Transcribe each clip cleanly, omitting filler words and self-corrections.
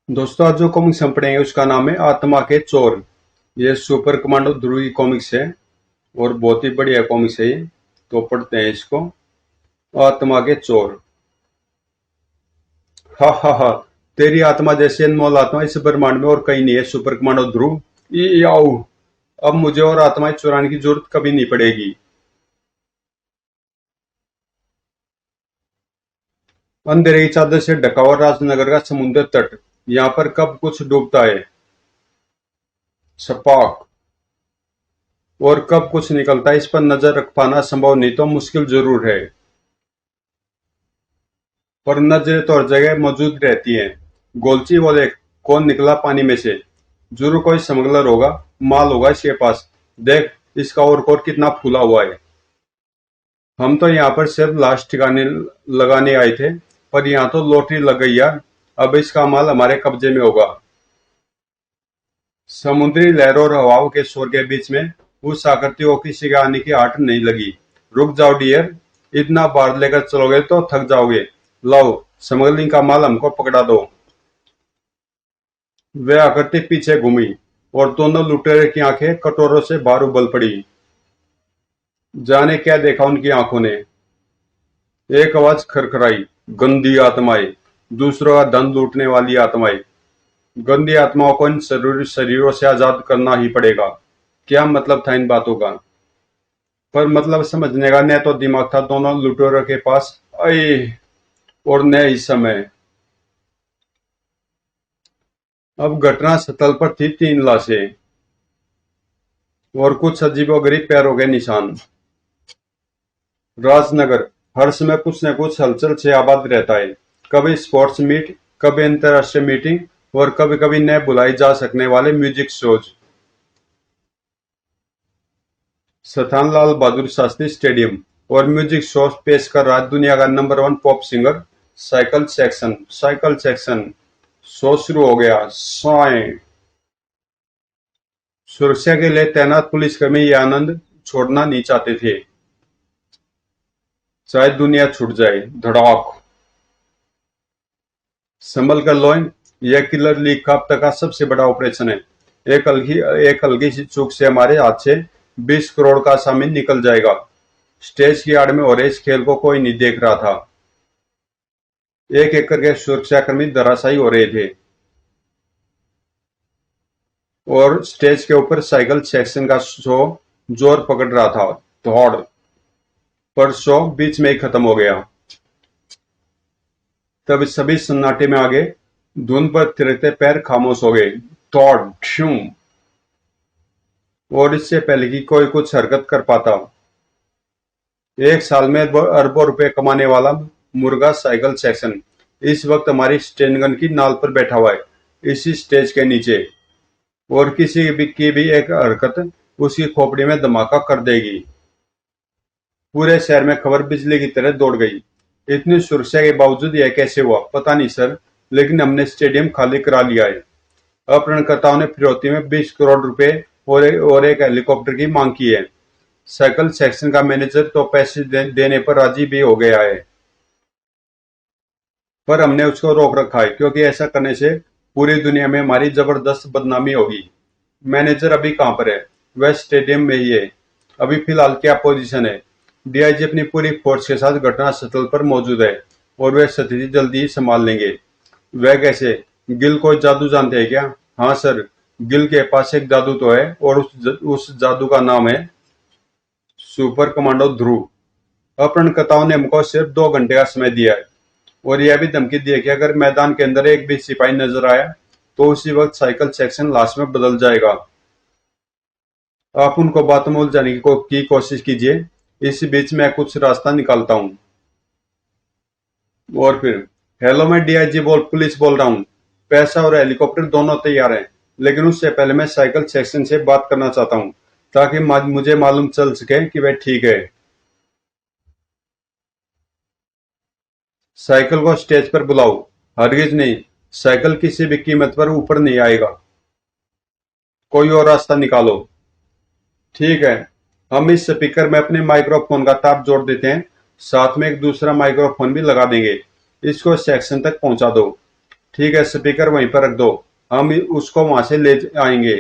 दोस्तों, आज जो कॉमिक्स हम पढ़ेंगे उसका नाम है आत्मा के चोर। ये सुपर कमांडो ध्रुव की कॉमिक्स है और बहुत ही बढ़िया कॉमिक्स है ये। तो पढ़ते हैं इसको। आत्मा के चोर। हा हा हा। तेरी आत्मा जैसी अनमोल आत्मा इस ब्रह्मांड में और कहीं नहीं है सुपर कमांडो ध्रुव। आओ। अब मुझे और आत्माएं चुराने की जरूरत कभी नहीं पड़ेगी। अंधेरे की चादर से ढका हुआ राजनगर का समुद्र तट। यहाँ पर कब कुछ डूबता है। छपाक। और कब कुछ निकलता है इस पर नजर रख पाना संभव नहीं तो मुश्किल जरूर है। पर नजरें तो हर जगह मौजूद रहती हैं। गोलची वो देख। कौन निकला पानी में से। जरूर कोई स्मगलर होगा। माल होगा इसके पास। देख। इसका और कोट कितना फूला हुआ है। हम तो यहाँ पर सिर्फ लाश ठिकाने लगाने आए थे। पर यहाँ तो लॉटरी लग गई यार। अब इसका माल हमारे कब्जे में होगा। समुद्री लहरों और हवाओं के शोर के बीच में उस आकृति को किसी के आने की आठ नहीं लगी। रुक जाओ डियर। इतना भार लेकर चलोगे तो थक जाओगे। लाओ। स्मगलिंग का माल हमको पकड़ा दो। वह आकृति पीछे घूमी और दोनों लुटेरे की आंखें कटोरों से बाहर उबल पड़ी। जाने क्या देखा उनकी आंखों ने। एक आवाज खरखराई। गंदी आत्माएं। दूसरों का धन लूटने वाली आत्माएं। गंदी आत्माओं को इन शरीरों से आजाद करना ही पड़ेगा। क्या मतलब था इन बातों का। पर मतलब समझने का न तो दिमाग था दोनों लुटेरों के पास। अये। और न ही समय। अब घटना स्थल पर थी तीन लाशें। और कुछ अजीबोगरीब पैरों के निशान। राजनगर। हर समय कुछ न कुछ हलचल से आबाद रहता है। कभी स्पोर्ट्स मीट। कभी अंतरराष्ट्रीय मीटिंग। और कभी कभी न बुलाई जा सकने वाले म्यूजिक शोज। स्थान लाल बहादुर शास्त्री स्टेडियम। और म्यूजिक शो पेश कर रहा है दुनिया का number 1 pop singer. Cycle section. Cycle section. Show शुरू हो गया। स्वाए। सुरक्षा के लिए तैनात पुलिसकर्मी ये आनंद छोड़ना नहीं चाहते थे। चाहे दुनिया छूट जाए। धड़ाक। संभल कर लोइन। यह किलर लीग का अब तक का सबसे बड़ा ऑपरेशन है। एक हल्की सी चूक से हमारे हाथ से 20 करोड़ का सामान निकल जाएगा। स्टेज की आड़ में हो रहे इस खेल को कोई नहीं देख रहा था। एक एक करके सुरक्षाकर्मी धराशायी हो रहे थे। और स्टेज के ऊपर साइकिल सेक्शन का शो जोर पकड़ रहा था। दौड़। पर शो बीच में ही खत्म हो गया। तब सभी सन्नाटे में आ गए। धुन पर थिरकते पैर खामोश हो गए। दौड़। ढ्यूं। और इससे पहले कि कोई कुछ हरकत कर पाता। एक साल में अरबों रुपए कमाने वाला मुर्गा साइकिल सेक्शन इस वक्त हमारी स्टैंड की नाल पर बैठा हुआ है इसी स्टेज के नीचे। और किसी की भी एक हरकत उसकी खोपड़ी में धमाका कर देगी। पूरे शहर में खबर बिजली की तरह दौड़ गई। इतनी सुरक्षा के बावजूद यह कैसे हुआ पता नहीं सर। लेकिन हमने स्टेडियम खाली करा लिया है। अपहरणकर्ताओं ने फिरौती में 20 करोड़ रुपए और एक हेलीकॉप्टर की मांग की है। साइकिल सेक्शन का मैनेजर तो पैसे देने पर राजी भी हो गया है। पर हमने उसको रोक रखा है क्योंकि ऐसा करने से पूरी दुनिया में हमारी जबरदस्त बदनामी होगी। मैनेजर अभी कहाँ पर है। वह स्टेडियम में ही है। अभी फिलहाल क्या पोजीशन है। डीआईजी अपनी पूरी फोर्स के साथ घटना स्थल पर मौजूद है। और वे स्थिति जल्दी ही संभाल लेंगे। वह कैसे। गिल कोई जादू जानते हैं क्या। हाँ सर। गिल के पास एक जादू तो है और उस जादू का नाम है सुपर कमांडो ध्रुव। अपहरणकर्ताओं ने हमको सिर्फ 2 घंटे का समय दिया है। और यह भी धमकी दी है कि अगर मैदान के अंदर एक भी सिपाही नजर आया तो उसी वक्त साइकिल सेक्शन लाश में बदल जाएगा। आप उनको बात में उलझाने की कोशिश कीजिए। इसी बीच मैं कुछ रास्ता निकालता हूँ। और फिर। हेलो मैं डीआईजी पुलिस बोल रहा हूँ। पैसा और हेलीकॉप्टर दोनों तैयार हैं। लेकिन उससे पहले मैं साइकिल सेक्शन से बात करना चाहता हूँ ताकि मुझे मालूम चल सके कि वह ठीक है। साइकिल को स्टेज पर बुलाओ। हरगिज नहीं। साइकिल किसी भी कीमत पर ऊपर नहीं आएगा। कोई और रास्ता निकालो। ठीक है। हम इस स्पीकर में अपने माइक्रोफोन का तार जोड़ देते हैं। साथ में एक दूसरा माइक्रोफोन भी लगा देंगे। इसको सेक्शन तक पहुंचा दो। ठीक है, स्पीकर वहीं पर रख दो, हम उसको वहां से ले आएंगे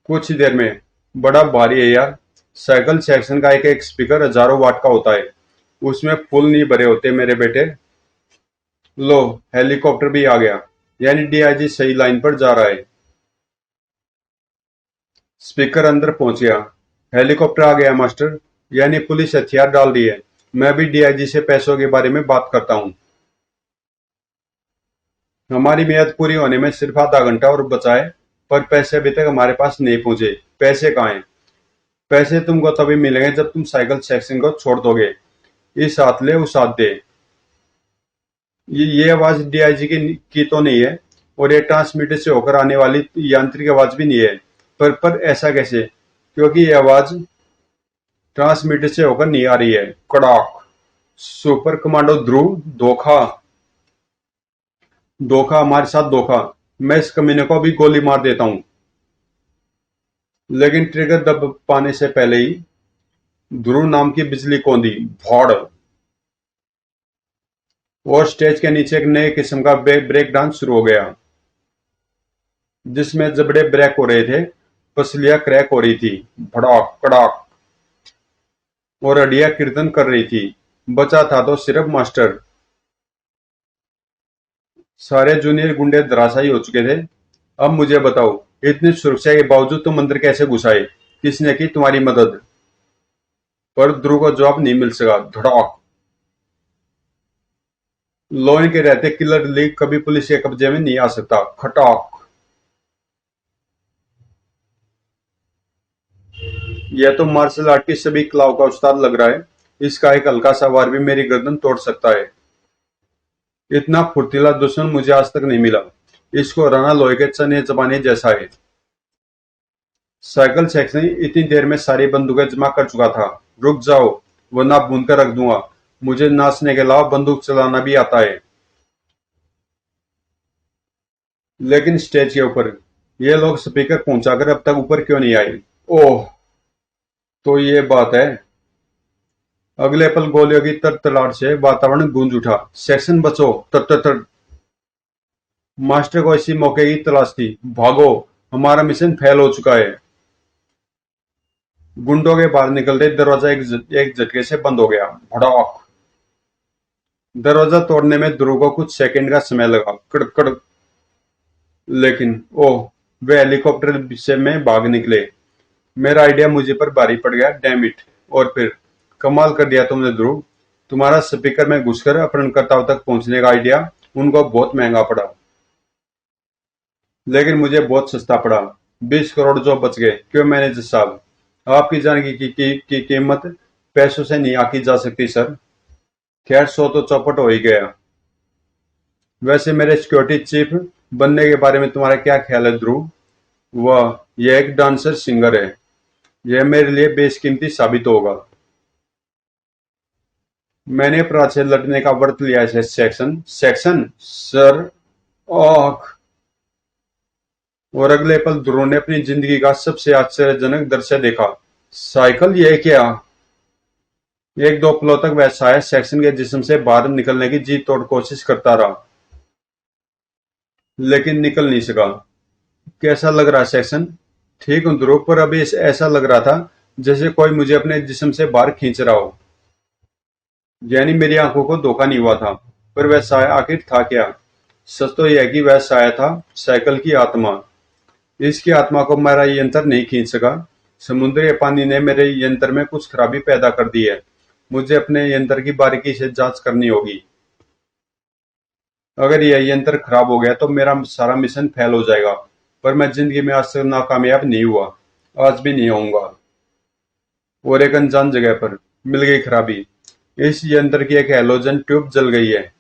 कुछ ही देर में। बड़ा भारी है यार। साइकिल सेक्शन का एक एक स्पीकर हजारों वाट का होता है, उसमें फुल नहीं भरे होते मेरे बेटे। लो, हेलीकॉप्टर भी आ गया, यानी डीआईजी सही लाइन पर जा रहा है। स्पीकर अंदर पहुंच गया। हेलीकॉप्टर आ गया मास्टर, यानी पुलिस हथियार डाल रही है। मैं भी डीआईजी से पैसों के बारे में बात करता हूँ। हमारी मियाद पूरी होने में सिर्फ आधा घंटा और बचा है, पर पैसे अभी तक हमारे पास नहीं पहुंचे। पैसे कहाँ हैं? पैसे तुमको तभी मिलेंगे जब तुम साइकिल सेक्शन को छोड़ दोगे। इस हाथ ले उस हाथ दे। ये आवाज डीआईजी की तो नहीं है, और ये ट्रांसमीटर से होकर आने वाली यांत्रिक आवाज भी नहीं है। पर ऐसा कैसे? क्योंकि ये आवाज ट्रांसमीटर से होकर नहीं आ रही है। कड़ाक। सुपर कमांडो ध्रुव, धोखा। धोखा, हमारे साथ धोखा। मैं इस कमीने को अभी गोली मार देता हूं। लेकिन ट्रिगर दब पाने से पहले ही ध्रुव नाम की बिजली कौंधी, भौड़। और स्टेज के नीचे एक नए किस्म का ब्रेक डांस शुरू हो गया, जिसमें जबड़े ब्रेक हो रहे थे, पसलियां क्रैक हो रही थी, भड़ाक कड़ाक, और अड़िया कीर्तन कर रही थी। बचा था तो सिर्फ मास्टर। सारे जूनियर गुंडे धराशायी हो चुके थे। अब मुझे बताओ, इतनी सुरक्षा के बावजूद तुम अंदर कैसे घुस आए? किसने की तुम्हारी मदद? पर ध्रुव को जवाब नहीं मिल सका। धड़ाक। लॉ के रहते किलर लीग कभी पुलिस के कब्जे में नहीं आ सकता। खटाक। यह तो मार्शल आर्ट की सभी कलाओं का उस्ताद लग रहा है। इसका एक हल्का सा वार भी मेरी गर्दन तोड़ सकता है। इतना फुर्तीला दुश्मन मुझे आज तक नहीं मिला। इसको हराना लोहे के चने चबाने जैसा है। साइकिल सेक्शन इतनी देर में सारी बंदूकें जमा कर चुका था। रुक जाओ, वरना भून कर रख दूंगा। मुझे नाचने के अलावा बंदूक चलाना भी आता है। लेकिन स्टेज के ऊपर ये लोग स्पीकर पहुंचाकर अब तक ऊपर क्यों नहीं आए? ओह, तो ये बात है। अगले पल गोलियों की तड़तड़ाहट से वातावरण गूंज उठा। सेक्शन बचो, तर तर तर। मास्टर को इसी मौके की तलाश थी। भागो, हमारा मिशन फेल हो चुका है। गुंडों के बाहर निकलते दरवाजा एक झटके से बंद हो गया। भड़ाक। दरवाजा तोड़ने में ध्रुव को कुछ सेकंड का समय लगा। कड़कड़। लेकिन ओह, वे हेलीकॉप्टर से में भाग निकले। मेरा आइडिया मुझे पर भारी पड़ गया। Damn it. और फिर कमाल कर दिया तुमने ध्रुव। तुम्हारा स्पीकर में घुसकर अपहरणकर्ताओं तक पहुंचने का आइडिया उनको बहुत महंगा पड़ा, लेकिन मुझे बहुत सस्ता पड़ा। 20 करोड़ जो बच गए। क्यों मैनेजर साहब? आपकी जान की कीमत पैसों से नहीं आकी जा सकती सर। खैर, सो तो चौपट हो ही गया। वैसे मेरे सिक्योरिटी चीफ बनने के बारे में तुम्हारा क्या ख्याल है ध्रुव? वह, यह एक डांसर सिंगर है। यह मेरे लिए बेशकीमती साबित होगा। मैंने अपराध से लड़ने का व्रत लिया है। Section section sir. आख। और अगले पल ध्रुव ने अपनी जिंदगी का सबसे आश्चर्यजनक दृश्य देखा। साइकिल, ये क्या? एक दो पलों तक वह शायद सेक्शन के जिस्म से बाहर निकलने की जी तोड़ कोशिश करता रहा, लेकिन निकल नहीं सका। कैसा लग रहा है सेक्शन? ठीक हूं ध्रुव, पर अभी ऐसा लग रहा था जैसे कोई मुझे अपने जिस्म से बाहर खींच रहा हो। यानी मेरी आंखों को धोखा नहीं हुआ था। पर वह साया आखिर था क्या? सच तो यह कि वह साया था साइकिल की आत्मा। इसकी आत्मा को मेरा यंत्र नहीं खींच सका। समुद्री पानी ने मेरे यंत्र में कुछ खराबी पैदा कर दी है। मुझे अपने यंत्र की बारीकी से जांच करनी होगी। अगर यह यंत्र खराब हो गया तो मेरा सारा मिशन फेल हो जाएगा। पर मैं जिंदगी में आज तक नाकामयाब नहीं हुआ, आज भी नहीं होऊंगा। और एक अनजान जगह पर मिल गई खराबी। इस यंत्र की एक हैलोजन ट्यूब जल गई है।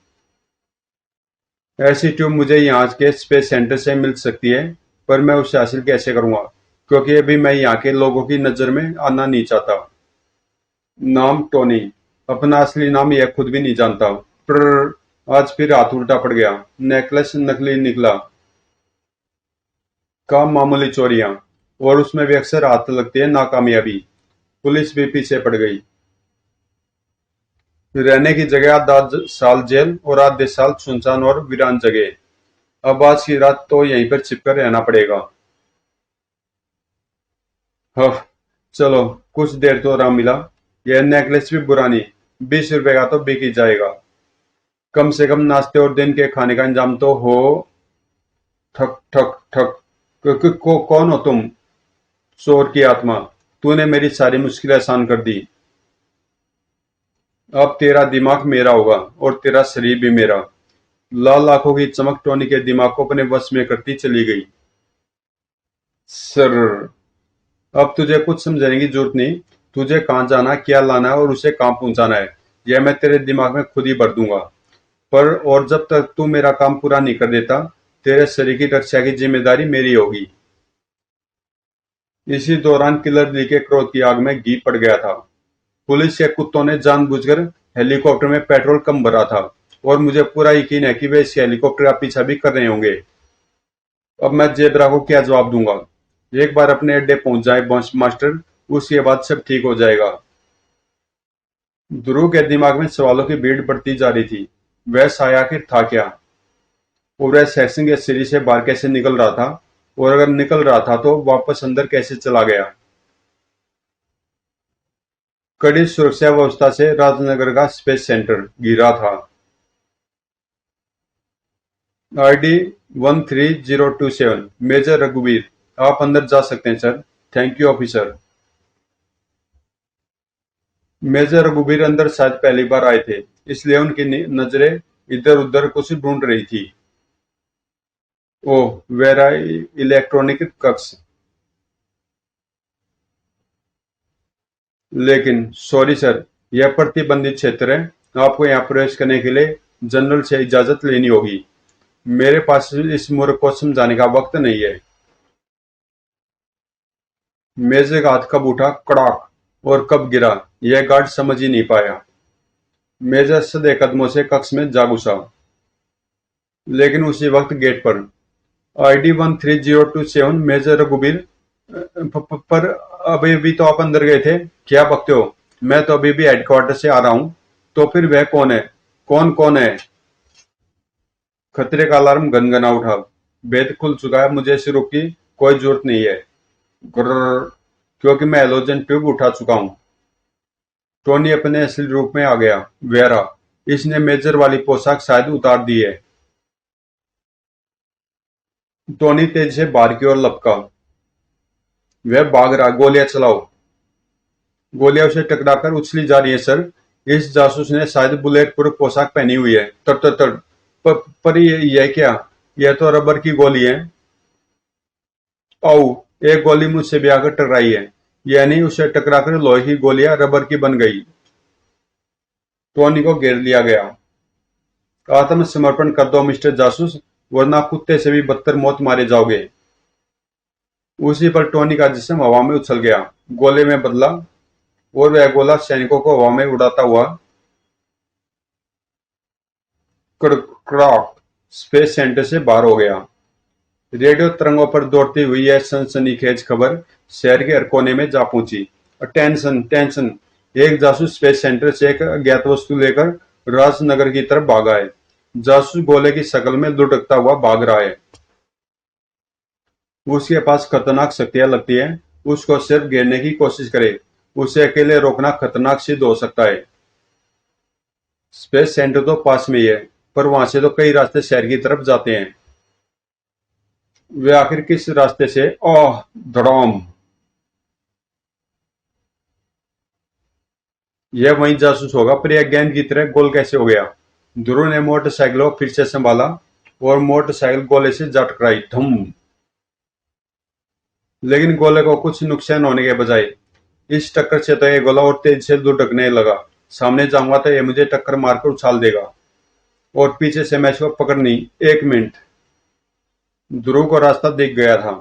ऐसी ट्यूब मुझे यहाँ के स्पेस सेंटर से मिल सकती है, पर मैं उसे हासिल कैसे करूंगा? क्योंकि अभी मैं यहाँ के लोगों की नजर में आना नहीं चाहता। नाम टोनी। अपना असली नाम यह खुद भी नहीं जानता। पर आज फिर हाथ उल्टा पड़ गया। नेकलेस नकली निकला। काम मामूली चोरियां, और उसमें भी अक्सर हाथ लगती है नाकामयाबी। पुलिस भी पीछे पड़ गई। रहने की जगह 10 साल जेल और आधे साल सुनसान और वीरान जगह। अब आज की रात तो यहीं पर छिपकर रहना पड़ेगा। हफ, चलो, कुछ देर तो आराम मिला। यह नेकलेस भी बुरा नहीं, 20 रुपए का तो बिक ही जाएगा। कम से कम नाश्ते और दिन के खाने का इंतजाम तो हो। ठक ठक ठक। कौन हो तुम, चोर की आत्मा? तूने मेरी सारी मुश्किलें आसान कर दी। अब तेरा दिमाग मेरा होगा और तेरा शरीर भी मेरा। लाल आंखों की चमक टोनी के दिमाग को अपने वश में करती चली गई। सर, अब तुझे कुछ समझाने की जरूरत नहीं। तुझे कहाँ जाना, क्या लाना है और उसे कहाँ पहुंचाना है, यह मैं तेरे दिमाग में खुद ही भर दूंगा। पर और जब तक तू मेरा काम पूरा नहीं कर देता, तेरे शरीर की रक्षा की जिम्मेदारी मेरी होगी। इसी दौरान किलर ली के क्रोध की आग में घी पड़ गया था। पुलिस के कुत्तों ने जानबूझकर हेलीकॉप्टर में पेट्रोल कम भरा था, और मुझे पूरा यकीन है कि वे इस हेलीकॉप्टर का पीछा भी कर रहे होंगे। अब मैं जेबरा को क्या जवाब दूंगा? एक बार अपने अड्डे पहुंच जाए बॉस मास्टर, उसके बाद सब ठीक हो जाएगा। ध्रुव के दिमाग में सवालों की भीड़ बढ़ती जा रही थी। वह साया आखिर था क्या, और वह सेक्शन के सीढ़ी से बाहर कैसे निकल रहा था, और अगर निकल रहा था तो वापस अंदर कैसे चला गया? कड़ी सुरक्षा व्यवस्था से राजनगर का स्पेस सेंटर घिरा था। आईडी 13027, मेजर रघुवीर। आप अंदर जा सकते हैं sir. Thank you officer. Major रघुवीर अंदर शायद पहली बार आए थे, इसलिए उनकी नजरें इधर उधर कुछ ढूंढ रही थी। ओह, वेरा इलेक्ट्रॉनिक कक्ष। लेकिन सॉरी सर, यह प्रतिबंधित क्षेत्र है। आपको यहाँ प्रवेश करने के लिए जनरल से इजाजत लेनी होगी। मेरे पास इस मूर्ख को समझाने का वक्त नहीं है। मेजे का हाथ कब उठा कड़ाक, और कब गिरा, यह गार्ड समझ ही नहीं पाया। मेजर सदे कदमों से कक्ष में जा घुसा। लेकिन उसी वक्त गेट पर आईडी 13027, मेजर रघुबीर। पर अभी भी तो आप अंदर गए थे, क्या बकते हो? मैं तो अभी भी हेडक्वार्टर से आ रहा हूँ। तो फिर वह कौन है? कौन कौन है? खतरे का अलार्म गनगना उठा। भेद खुल चुका है, मुझे इस रुक की कोई जरूरत नहीं है। गुर्र, क्योंकि मैं हेलोजन ट्यूब उठा चुका हूँ। टोनी अपने असली रूप में आ गया। वेरा, इसने मेजर वाली पोशाक शायद उतार दी है। टोनी तेजी से बाहर की ओर लपका। वह भाग रहा, गोलियां चलाओ। गोलियां उसे टकराकर उछली जा रही है सर। इस जासूस ने शायद बुलेट प्रूफ पोशाक पहनी हुई है। तड़ तड़ तड़। पर यह क्या? यह तो रबर की गोली है। आओ, एक गोली मुझसे भी आकर टकराई है। यानी उसे टकराकर लोहे की गोलियां रबर की बन गई। टोनी को घेर लिया गया। आत्मसमर्पण कर दो मिस्टर जासूस, वरना कुत्ते से भी बदतर मौत मारे जाओगे। उसी पर टोनी का जिस्म हवा में उछल गया, गोले में बदला, और वह गोला सैनिकों को हवा में उड़ाता हुआ कड़कड़ाक स्पेस सेंटर से बाहर हो गया। रेडियो तरंगों पर दौड़ती हुई यह सनसनीखेज खबर शहर के हर कोने में जा पहुंची। टेंशन टेंशन, एक जासूस स्पेस सेंटर से एक अज्ञात वस्तु लेकर राजनगर की तरफ भागा है। जासूस गोले की शक्ल में लुढ़कता हुआ भाग रहा है। उसके पास खतरनाक शक्तियां लगती हैं। उसको सिर्फ घेरने की कोशिश करे। उसे अकेले रोकना खतरनाक सिद्ध हो सकता है। स्पेस सेंटर तो पास में ही है, पर वहां से तो कई रास्ते शहर की तरफ जाते हैं। वे आखिर किस रास्ते से? ओह, धड़ाम। यह वही जासूस होगा, पर यह गेंद की तरह गोल कैसे हो गया? ध्रुव ने मोटरसाइकिल को फिर से संभाला, और मोटरसाइकिल गोले से जा टकराई। धम। लेकिन गोले को कुछ नुकसान होने के बजाय इस टक्कर से तो ये गोला और तेज से लुढ़कने लगा। सामने जाऊंगा तो ये मुझे टक्कर मारकर उछाल देगा, और पीछे से मैं इसको पकड़नी। 1 मिनट। ध्रुव को रास्ता दिख गया था।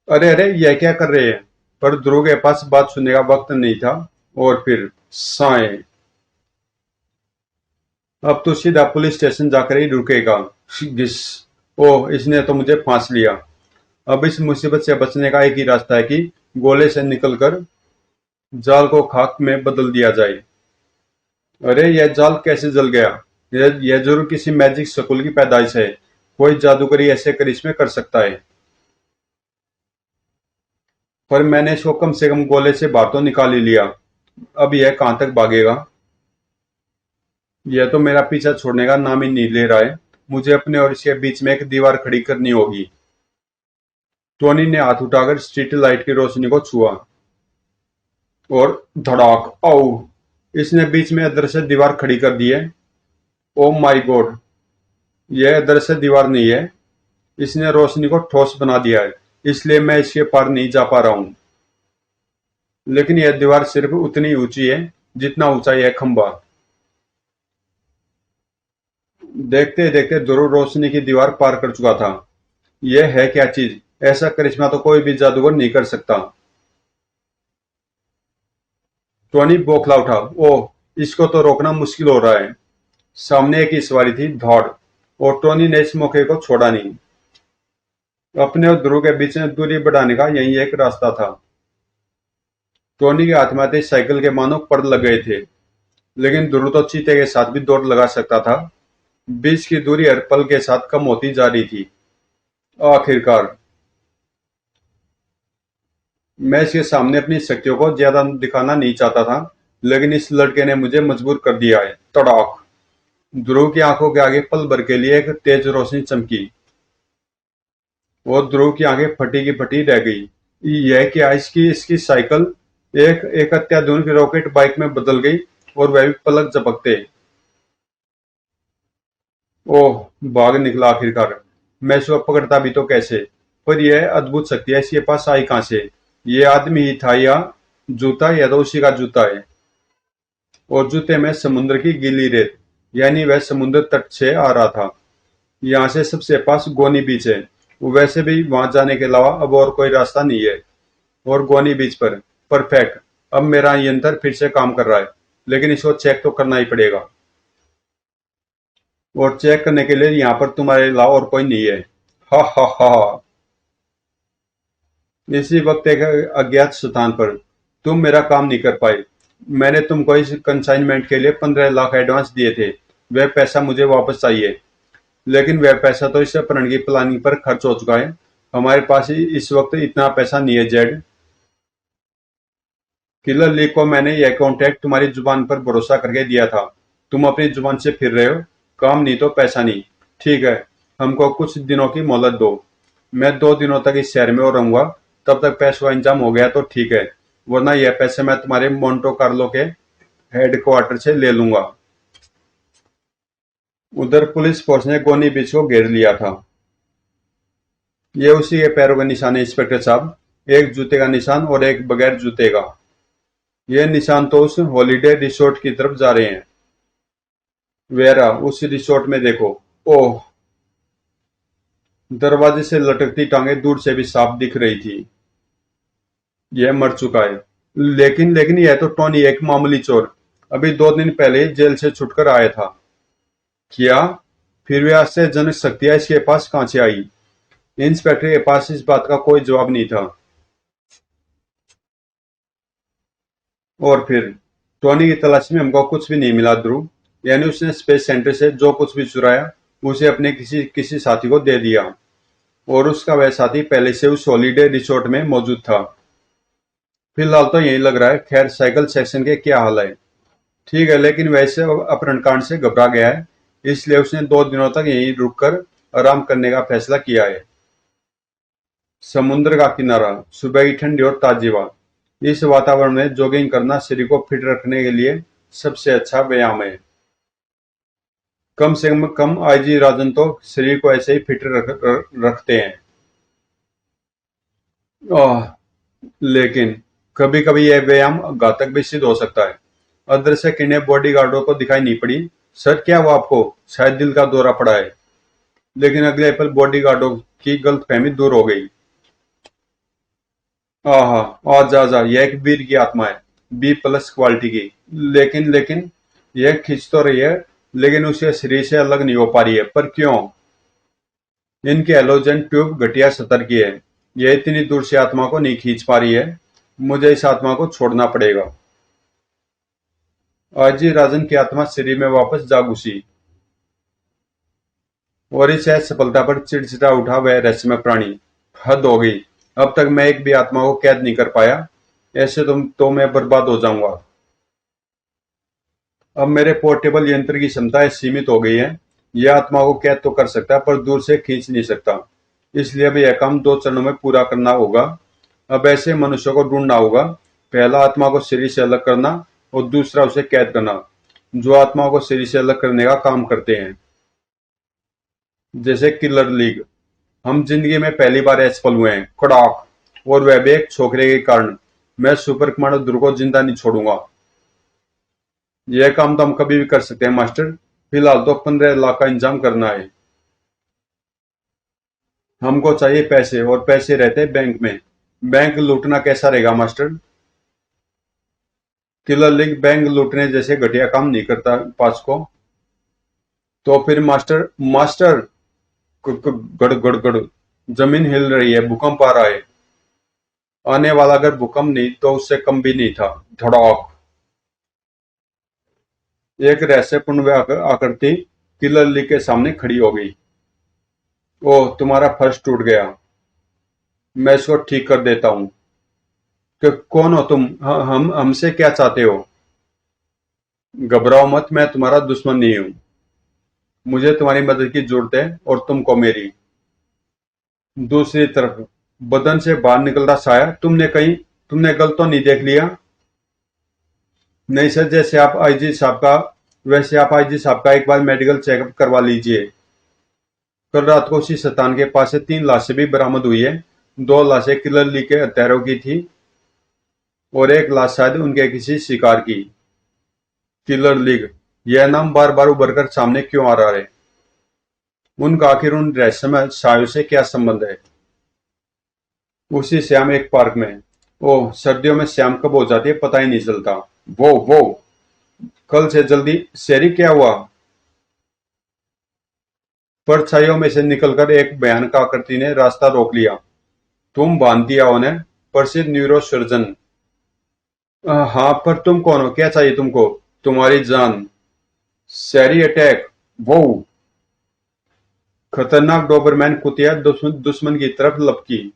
अरे अरे, यह क्या कर रहे हैं? पर ध्रुव के पास बात सुनने का वक्त नहीं था। और फिर साए। अब तो सीधा पुलिस स्टेशन जाकर ही रुकेगा। घिस। ओह, इसने तो मुझे फांस लिया। अब इस मुसीबत से बचने का एक ही रास्ता है कि गोले से निकलकर जाल को खाक में बदल दिया जाए। अरे यह जाल कैसे जल गया? यह जरूर किसी मैजिक स्कूल की पैदाइश है। कोई जादूगरी ऐसे करिश्मे कर सकता है। पर मैंने इसको कम से कम गोले से बाहर तो निकाल ही लिया। अब यह कहां तक भागेगा? यह तो मेरा पीछा छोड़ने का नाम ही नहीं ले रहा है। मुझे अपने और इसके बीच में एक दीवार खड़ी करनी होगी। टोनी ने हाथ उठाकर स्ट्रीट लाइट की रोशनी को छुआ और धड़ाक आओ! इसने बीच में अदृश्य दीवार खड़ी कर दी है। Oh my God! यह अदृश्य दीवार नहीं है। इसने रोशनी को ठोस बना दिया है, इसलिए मैं इसके पार नहीं जा पा रहा हूं। लेकिन यह दीवार सिर्फ उतनी ऊंची है जितना ऊंचा यह खंबा। देखते देखते ध्रुव रोशनी की दीवार पार कर चुका था। यह है क्या चीज? ऐसा करिश्मा तो कोई भी जादूगर नहीं कर सकता। टोनी बौखला उठा। ओह, इसको तो रोकना मुश्किल हो रहा है। सामने एक ही सवारी थी, दौड़, और टोनी ने इस मौके को छोड़ा नहीं। अपने और ध्रुव के बीच में दूरी बढ़ाने का यही एक रास्ता था। टोनी के हाथ में आते साइकिल के मानो पड़ लग गए थे, लेकिन ध्रुव तो चीते के साथ भी दौड़ लगा सकता था। बीच की दूरी हर पल के साथ कम होती जा रही थी। आखिरकार मैं इसके सामने अपनी शक्तियों को ज्यादा दिखाना नहीं चाहता था, लेकिन इस लड़के ने मुझे मजबूर कर दिया है। तड़ाक! ध्रुव की आंखों के आगे पल भर के लिए एक तेज रोशनी चमकी और ध्रुव की आंखें फटी की फटी रह गई। यह क्या? इसकी इसकी साइकिल एक एक अत्याधुनिक रॉकेट बाइक में बदल गई, और वह भी पलक झपकते। ओह, भाग निकला आखिरकार। मैं इसको पकड़ता भी तो कैसे? पर यह अद्भुत शक्ति है इसके पास आई कहां से? ये आदमी ही था या जूता, या तो उसी का जूता है। और जूते में समुद्र की गीली रेत, यानी वह समुद्र तट से आ रहा था। यहाँ से सबसे पास गोनी बीच है। वैसे भी वहां जाने के अलावा अब और कोई रास्ता नहीं है। और गोनी बीच पर। परफेक्ट! अब मेरा यंत्र फिर से काम कर रहा है, लेकिन इसको चेक तो करना ही पड़ेगा। और चेक करने के लिए यहाँ पर तुम्हारे अलावा और कोई नहीं है। हा हा हा हा। इसी वक्त एक अज्ञात स्थान पर तुम मेरा काम नहीं कर पाए। मैंने तुमको इस कंसाइनमेंट के लिए 15 लाख एडवांस दिए थे। वह पैसा मुझे वापस चाहिए। लेकिन वह पैसा तो इस अपहरण की प्लानिंग पर खर्च हो चुका है। हमारे पास इस वक्त इतना पैसा नहीं है, जेड। किलर ली को मैंने यह कॉन्ट्रैक्ट तुम्हारी जुबान पर भरोसा करके दिया था। तुम अपनी जुबान से फिर रहे हो। काम नहीं तो पैसा नहीं। ठीक है, हमको कुछ दिनों की मोहलत दो। मैं 2 दिनों तक इस शहर में और रहूंगा। तब तक पैसों का इंतजाम हो गया तो ठीक है, वरना यह पैसे मैं तुम्हारे मोन्टो कार्लो के हेडक्वार्टर से ले लूंगा। उधर पुलिस फोर्स ने गोनी बीच को घेर लिया था। ये उसी के पैरों के निशान है इंस्पेक्टर साहब। एक जूते का निशान और एक बगैर जूते का। ये निशान तो उस हॉलिडे रिसोर्ट की तरफ जा रहे हैं। वेरा, उस रिसोर्ट में देखो। ओह! दरवाजे से लटकती टांगें दूर से भी साफ दिख रही थी। यह मर चुका है। लेकिन लेकिन यह तो टोनी, एक मामूली चोर, अभी 2 दिन पहले ही जेल से छुटकर आया था। क्या? फिर वे आश्चर्यजनक शक्तियां इसके पास कहां से आई? इंस्पेक्टर के पास इस बात का कोई जवाब नहीं था। और फिर टोनी की तलाश में हमको कुछ भी नहीं मिला, ध्रुव। यानी उसने स्पेस सेंटर से जो कुछ भी चुराया उसे अपने किसी किसी साथी को दे दिया, और उसका वह साथी पहले से उस हॉलीडे रिसोर्ट में मौजूद था। फिलहाल तो यही लग रहा है। खैर, साइकिल सेक्शन के क्या हाल है? ठीक है, लेकिन वैसे अपहरण कांड से घबरा गया है, इसलिए उसने 2 दिनों तक यहीं रुककर आराम करने का फैसला किया है। समुद्र का किनारा, सुबह की ठंडी और ताजी हवा। इस वातावरण में जॉगिंग करना शरीर को फिट रखने के लिए सबसे अच्छा व्यायाम है। कम आईजी राजन तो शरीर को ऐसे ही फिट रखते हैं। आह, लेकिन कभी कभी यह व्यायाम घातक भी सिद्ध हो सकता है। अदृश्य किरणें बॉडीगार्डों को दिखाई नहीं पड़ी। सर, क्या वो आपको शायद दिल का दौरा पड़ा है? लेकिन अगले पल बॉडीगार्डों की गलतफहमी दूर हो गई। आहा, आजा आजा, यह एक वीर की आत्मा है, B+ क्वालिटी की। लेकिन लेकिन यह खिंच तो रही है, लेकिन उसके शरीर से अलग नहीं हो पा रही है। पर क्यों? इनकी हेलोजन ट्यूब घटिया स्तर की है। यह इतनी दूर से आत्मा को नहीं खींच पा रही है। मुझे इस आत्मा को छोड़ना पड़ेगा। आज ही राजन की आत्मा शरीर में वापस जा घुसी और इस सफलता पर चिड़चिड़ा उठा वह रहस्यमय प्राणी। हद हो गई, अब तक मैं एक भी आत्मा को कैद नहीं कर पाया। ऐसे तो मैं बर्बाद हो जाऊंगा। अब मेरे पोर्टेबल यंत्र की क्षमताएं सीमित हो गई है। यह आत्मा को कैद तो कर सकता है पर दूर से खींच नहीं सकता। इसलिए अब यह काम 2 चरणों में पूरा करना होगा। अब ऐसे मनुष्य को ढूंढना होगा। पहला, आत्मा को शरीर से अलग करना और दूसरा, उसे कैद करना जो आत्मा को शरीर से अलग करने का काम करते हैं। जैसे किलर लीग। हम जिंदगी में पहली बार असफल हुए हैं, कड़ाक, और वह भी एक छोकरे के कारण। मैं सुपर कमांडो ध्रुव को जिंदा नहीं छोड़ूंगा। यह काम तो हम कभी भी कर सकते हैं मास्टर। फिलहाल तो 15 लाख का इंतजाम करना है। हमको चाहिए पैसे, और पैसे रहते हैं बैंक में। बैंक लूटना कैसा रहेगा मास्टर? किलर लीग बैंक लूटने जैसे घटिया काम नहीं करता पास को। तो फिर मास्टर मास्टर गड़ गड़ गड़, जमीन हिल रही है, भूकंप आ रहा है। आने वाला अगर भूकंप नहीं तो उससे कम भी नहीं था। धड़ाक। एक रहस्यपूर्ण आकृति किलर ली के सामने खड़ी हो गई। ओह, तुम्हारा फर्श टूट गया। मैं इसको ठीक कर देता हूँ। कि कौन हो तुम? हम हमसे क्या चाहते हो? घबराओ मत, मैं तुम्हारा दुश्मन नहीं हूँ। मुझे तुम्हारी मदद की जरूरत है और तुमको मेरी। दूसरी तरफ बदन से बाहर निकलता साया। तुमने गलत तो नहीं देख लिया? नहीं सर, जैसे आप आईजी साहब का वैसे आप आईजी साहब का एक बार मेडिकल चेकअप करवा लीजिए। कल रात को उसी शतान के पास से 3 लाशें भी बरामद हुई है। 2 लाशें किलर ली के हत्यारों की थी और एक लाश शायद उनके किसी शिकार की। किलर लीग, यह नाम बार बार उभर कर सामने क्यों आ रहा है? उनका आखिर उन रहस्यमय सायों से क्या संबंध है? उसी श्याम एक पार्क में। ओह, सर्दियों में शाम कब हो जाती है पता ही नहीं चलता। वो कल से जल्दी शेरी क्या हुआ? परछाइयों में से निकलकर एक भयानक आकृति ने रास्ता रोक लिया। तुम बांध उन्हें? प्रसिद्ध न्यूरो सर्जन। हाँ, पर तुम कौन हो? क्या चाहिए तुमको? तुम्हारी जान। शहरी अटैक। वो खतरनाक डोबरमैन कुतिया दुश्मन की तरफ लपकी,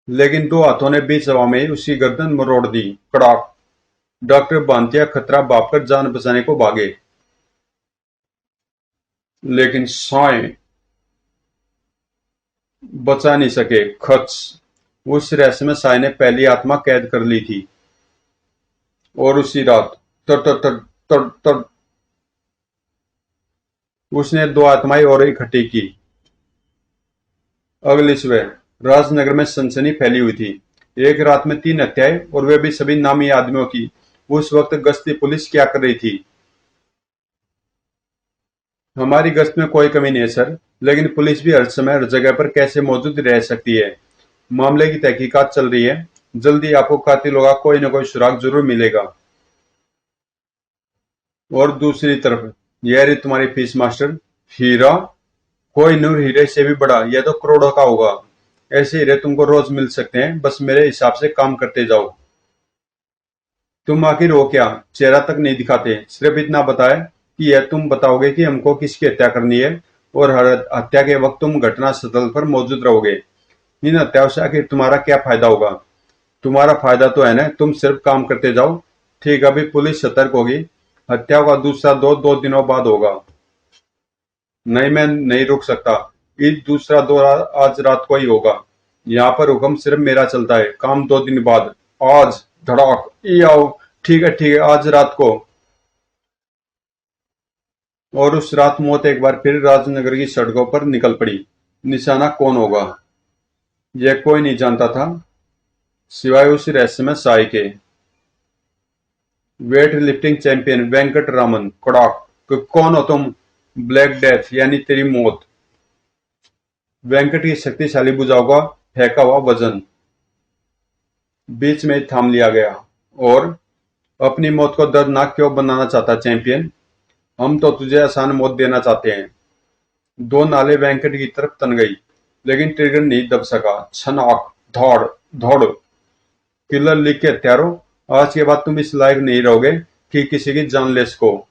लेकिन 2 हाथों ने बीच हवा में ही उसकी गर्दन मरोड़ दी। कड़ाक। डॉक्टर बांतिया खतरा भापकर जान बचाने को भागे, लेकिन साए बचा नहीं सके। खच। उस रहस्य में साय ने पहली आत्मा कैद कर ली थी और उसी रात तर तर तर तर तर उसने 2 आत्माएं और इकट्ठी की। अगली सुबह राजनगर में सनसनी फैली हुई थी। एक रात में 3 हत्याएं, और वे भी सभी नामी आदमियों की। उस वक्त गश्ती पुलिस क्या कर रही थी? हमारी गश्त में कोई कमी नहीं है सर, लेकिन पुलिस भी हर समय हर जगह पर कैसे मौजूद रह सकती है? मामले की तहकीकात चल रही है। जल्दी आपको कातिलों का कोई न कोई सुराग जरूर मिलेगा। और दूसरी तरफ, यह रही तुम्हारी फीस मास्टर। हीरा? कोई नूर हीरे से भी बड़ा, यह तो करोड़ों का होगा। ऐसे हीरे तुमको रोज मिल सकते हैं, बस मेरे हिसाब से काम करते जाओ। तुम आखिर हो क्या? चेहरा तक नहीं दिखाते, सिर्फ इतना बताए कि यह तुम बताओगे कि हमको किसकी हत्या करनी है, और हर हत्या के वक्त तुम घटना स्थल पर मौजूद रहोगे। इन हत्याओं से आखिर तुम्हारा क्या फायदा होगा? तुम्हारा फायदा तो है ना, तुम सिर्फ काम करते जाओ। ठीक, अभी पुलिस सतर्क होगी। हत्याओं का दूसरा दौर 2 दिनों बाद होगा। नहीं, मैं नहीं रुक सकता। ईद दूसरा दौर आज रात को ही होगा। यहाँ पर हुक्म सिर्फ मेरा चलता है। काम 2 दिन बाद। आज। धड़ाक। ई आओ। ठीक है, आज रात को। और उस रात मौत एक बार फिर राजनगर की सड़कों पर निकल पड़ी। निशाना कौन होगा? यह कोई नहीं जानता था सिवाय उस रहस्यमय साई के। Weightlifting champion Venkat Raman. कड़ाक। कौन हो तुम? ब्लैक डेथ, यानी तेरी मौत। वेंकट की शक्तिशाली भुजाओं का फेंका हुआ वजन बीच में ही थाम लिया गया। और अपनी मौत को दर्दनाक क्यों बनाना चाहता चैंपियन? हम तो तुझे आसान मौत देना चाहते हैं। 2 नाले वेंकट की तरफ तन गई, लेकिन ट्रिगर नहीं दब सका। छनाक। धौड़। धौड़। किलर लीग के हत्यारों, आज के बाद तुम इस लायक नहीं रहोगे कि किसी की जान ले सको।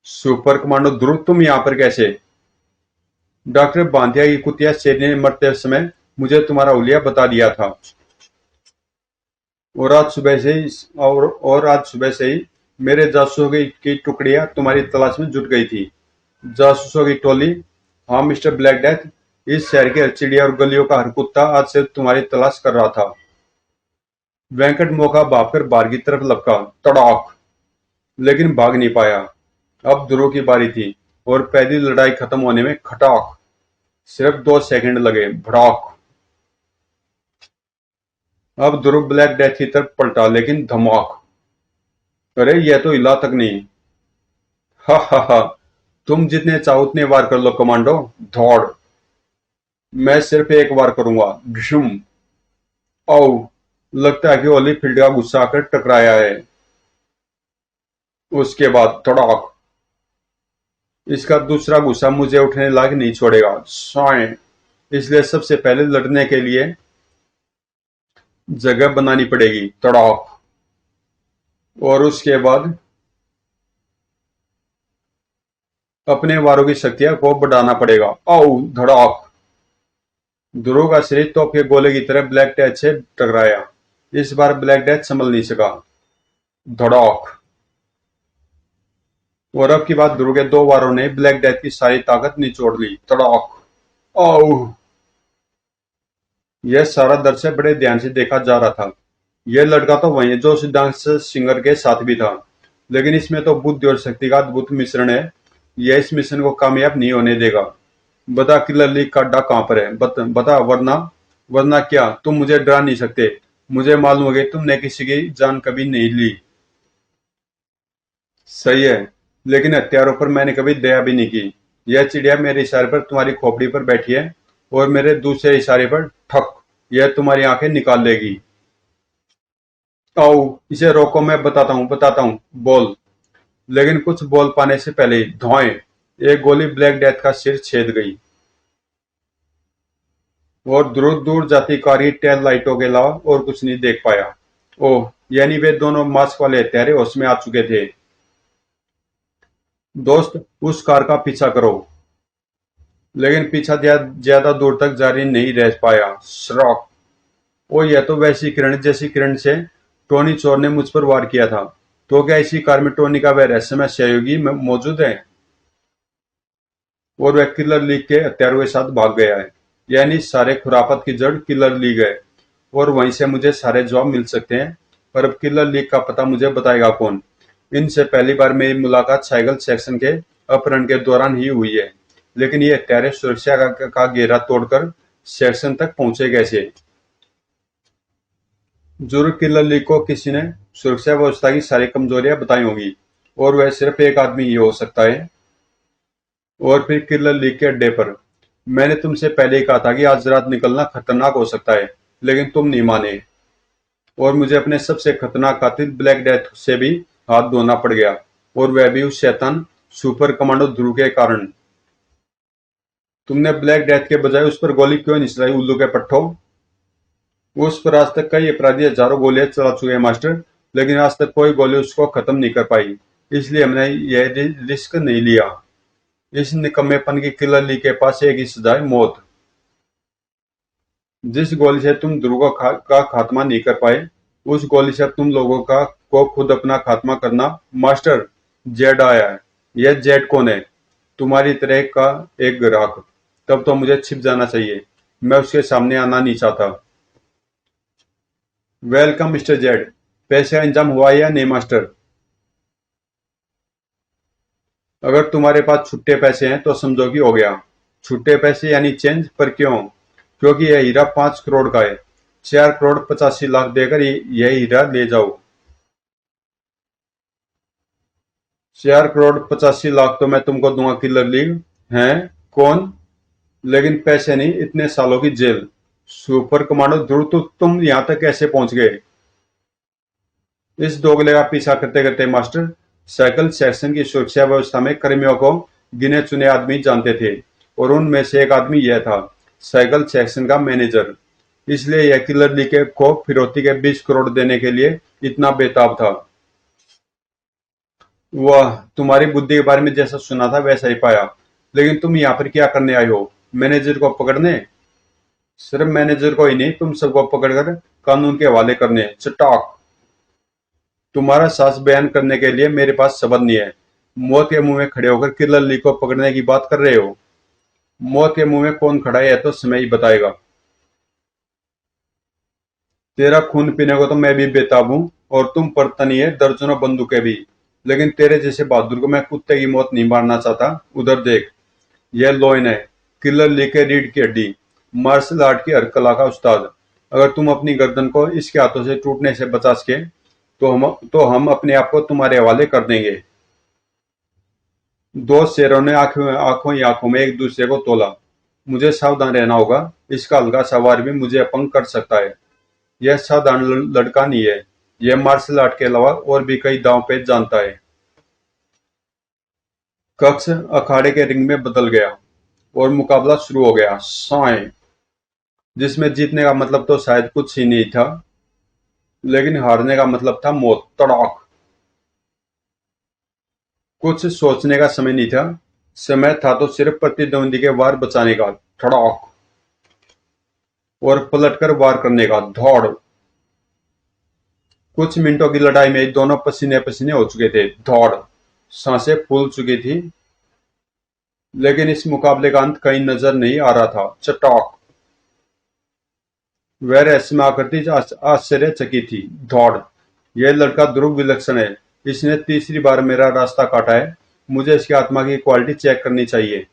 सुपर कमांडो ध्रुव, तुम यहाँ पर कैसे? डॉक्टर बांधिया की कुतिया शेरनी ने मरते समय मुझे तुम्हारा हुलिया बता दिया था। और आज सुबह से ही और आज सुबह से ही मेरे जासूसों की टुकड़ियां तुम्हारी तलाश में जुट गई थी। जासूसों की टोली। हाँ मिस्टर ब्लैक डेथ, इस शहर के हर चिड़िया और गलियों का हर कुत्ता आज से तुम्हारी तलाश कर रहा था। वेंकट मौका भागकर बाहर की तरफ लपका, तड़ाक, लेकिन भाग नहीं पाया। अब ध्रुव की बारी थी और पहली लड़ाई खत्म होने में खटाक सिर्फ 2 सेकंड लगे। भड़ाक। अब ध्रुव ब्लैक डेथ की तरफ पलटा, लेकिन धमाक। अरे यह तो हिला तक नहीं। हा हा हा, तुम जितने चाहो उतने वार कर लो कमांडो। दौड़। मैं सिर्फ एक बार करूंगा। डिशुम। ओ, लगता है कि ओली फील्ड का गुस्सा आकर टकराया है। उसके बाद तड़ाक। इसका दूसरा गुस्सा मुझे उठने लायक नहीं छोड़ेगा। साए। इसलिए सबसे पहले लड़ने के लिए जगह बनानी पड़ेगी। तड़ाक। और उसके बाद अपने वारों की शक्तियां को बढ़ाना पड़ेगा। आओ। धड़ाक। ध्रुव का शरीर तोप के गोले की तरह ब्लैक डेथ से टकराया। इस बार ब्लैक डेथ संभल नहीं सका। धड़ाक। और अब की बात ध्रुव के 2 वारों ने ब्लैक डेथ की सारी ताकत निचोड़ ली। तड़ाक। आओ। यह सारा दृश्य बड़े ध्यान से देखा जा रहा था। यह लड़का तो वही है जो सिद्धांत सिंगर के साथ भी था, लेकिन इसमें तो बुद्धि और शक्ति का अद्भुत मिश्रण है। यह इस मिशन को कामयाब नहीं होने देगा। बता किलर लीग का अड्डा कहाँ पर है? बता, वरना वरना क्या तुम मुझे डरा नहीं सकते? मुझे मालूम है कि तुमने किसी की जान कभी नहीं ली। सही है, लेकिन हत्यारों पर मैंने कभी दया भी नहीं की। यह चिड़िया मेरे इशारे पर तुम्हारी खोपड़ी पर बैठी है और मेरे दूसरे इशारे पर ठक, यह तुम्हारी आंखें निकाल लेगी। आओ, इसे रोको, मैं बताता हूँ, बोल। लेकिन कुछ बोल पाने से पहले ही धौएं, एक गोली ब्लैक डेथ का सिर छेद गई और दूर दूर जाती कार की टेल लाइटों के अलावा और कुछ नहीं देख पाया। ओह, यानी वे दोनों मास्क वाले हत्यारे होश में आ चुके थे। दोस्त, उस कार का पीछा करो। लेकिन पीछा ज्यादा दूर तक जारी नहीं रह पाया। श्रॉक। ओ, यह तो वैसी किरण जैसी किरण से टोनी चोर ने मुझ पर वार किया था। तो क्या इसी कार में टोनी का वह रहस्यमय सहयोगी मौजूद है? और वह किलर लीग के हत्यारों के साथ भाग गया है। यानी सारे खुराफात की जड़ किलर लीग है और वहीं से मुझे सारे जवाब मिल सकते हैं। पर अब किलर लीग का पता मुझे बताएगा कौन? इनसे पहली बार मेरी मुलाकात साइकिल सेक्शन के अपहरण के दौरान ही हुई है, लेकिन ये हत्यारे सुरक्षा का घेरा तोड़कर सेक्शन तक पहुंचे कैसे? जरूर किलर लीग को किसी ने सुरक्षा व्यवस्था की सारी कमजोरियां बताई होंगी और वह सिर्फ एक आदमी ही हो सकता है। और फिर किलर लीग के अड्डे पर मैंने तुमसे पहले ही कहा था कि आज रात निकलना खतरनाक हो सकता है, लेकिन तुम नहीं माने और मुझे अपने सबसे खतरनाक कातिल ब्लैक डेथ से भी हाथ धोना पड़ गया, और वह भी उस शैतान सुपर कमांडो ध्रुव के कारण। तुमने ब्लैक डेथ के बजाय उस पर गोली क्यों नहीं चलाई, उल्लू के पट्टो? उस पर आज तक कई अपराधी हजारों गोलियां चला चुके हैं मास्टर, लेकिन आज तक कोई गोली उसको खत्म नहीं कर पाई। इसलिए हमने यह रिस्क नहीं लिया। इस निकम्मेपन की किलर ली के पास एक ही सजा है, मौत। जिस गोली से तुम ध्रुव का खात्मा नहीं कर पाए, उस गोली से अब तुम लोगों का को खुद अपना खात्मा करना। मास्टर, जेड आया है। यह जेड कौन है? तुम्हारी तरह का एक ग्राहक। तब तो मुझे छिप जाना चाहिए। मैं उसके सामने आना नहीं चाहता। Welcome mister Z. पैसे का इंतजाम हुआ है या नहीं मास्टर? अगर तुम्हारे पास छुट्टे पैसे हैं तो समझो कि हो गया। छुट्टे पैसे यानी चेंज, पर क्यों? क्योंकि यह हीरा 5 करोड़ का है। 4 करोड़ 85 लाख देकर यह हीरा ले जाओ। 4 करोड़ 85 लाख तो मैं तुमको दूंगा किलर लीग। हैं? कौन? लेकिन पैसे नहीं, इतने सालों की जेल। सुपर कमांडो ध्रुव, तो तुम यहाँ तक कैसे पहुंच गए? इस दोगले का पीछा करते करते मास्टर, साइकिल सेक्शन की सुरक्षा व्यवस्था में कर्मियों को गिने चुने आदमी जानते थे और उनमें से एक आदमी यह था, साइकिल सेक्शन का मैनेजर। इसलिए यह किलर ली को फिरौती के 20 करोड़ देने के लिए इतना बेताब था। वह तुम्हारी बुद्धि के बारे में जैसा सुना था वैसा ही पाया। लेकिन तुम यहाँ पर क्या करने आए हो? मैनेजर को पकड़ने? सिर्फ मैनेजर को ही नहीं, तुम सबको पकड़कर कानून के हवाले करने। चटाक। तुम्हारा साहस बयान करने के लिए मेरे पास शब्द नहीं है। मौत के मुंह में खड़े होकर किलर ली को पकड़ने की बात कर रहे हो? मौत के मुंह में कौन खड़ा है तो समय ही बताएगा। तेरा खून पीने को तो मैं भी बेताब हूं, और तुम पर तनी है दर्जनों बंदूकें भी। लेकिन तेरे जैसे बहादुर को मैं कुत्ते की मौत नहीं मारना चाहता। उधर देख, यह लोइन है, किलर ली के रीढ़ की हड्डी, मार्शल आर्ट की हर कला का उस्ताद। अगर तुम अपनी गर्दन को इसके हाथों से टूटने से बचा सके तो हम अपने आप को तुम्हारे हवाले कर देंगे। दो शेरों ने आंखों आंखों ही आंखों में एक दूसरे को तोला। मुझे सावधान रहना होगा, इसका हल्का सवार भी मुझे अपंग कर सकता है। यह साधारण लड़का नहीं है, यह मार्शल आर्ट के अलावा और भी कई दांव पेच जानता है। कक्ष अखाड़े के रिंग में बदल गया और मुकाबला शुरू हो गया। साएं, जिसमें जीतने का मतलब तो शायद कुछ ही नहीं था, लेकिन हारने का मतलब था मौत। तड़ाक। कुछ सोचने का समय नहीं था, समय था तो सिर्फ प्रतिद्वंदी के वार बचाने का। धड़ाक। और पलटकर वार करने का। धौड़। कुछ मिनटों की लड़ाई में दोनों पसीने पसीने हो चुके थे। धौड़। सांसें फूल चुकी थी, लेकिन इस मुकाबले का अंत कहीं नजर नहीं आ रहा था। चटाक। वह रहस्यमय आकृति आश्चर्यचकित थी। धौड़। यह लड़का ध्रुव विलक्षण है, इसने तीसरी बार मेरा रास्ता काटा है। मुझे इसकी आत्मा की क्वालिटी चेक करनी चाहिए।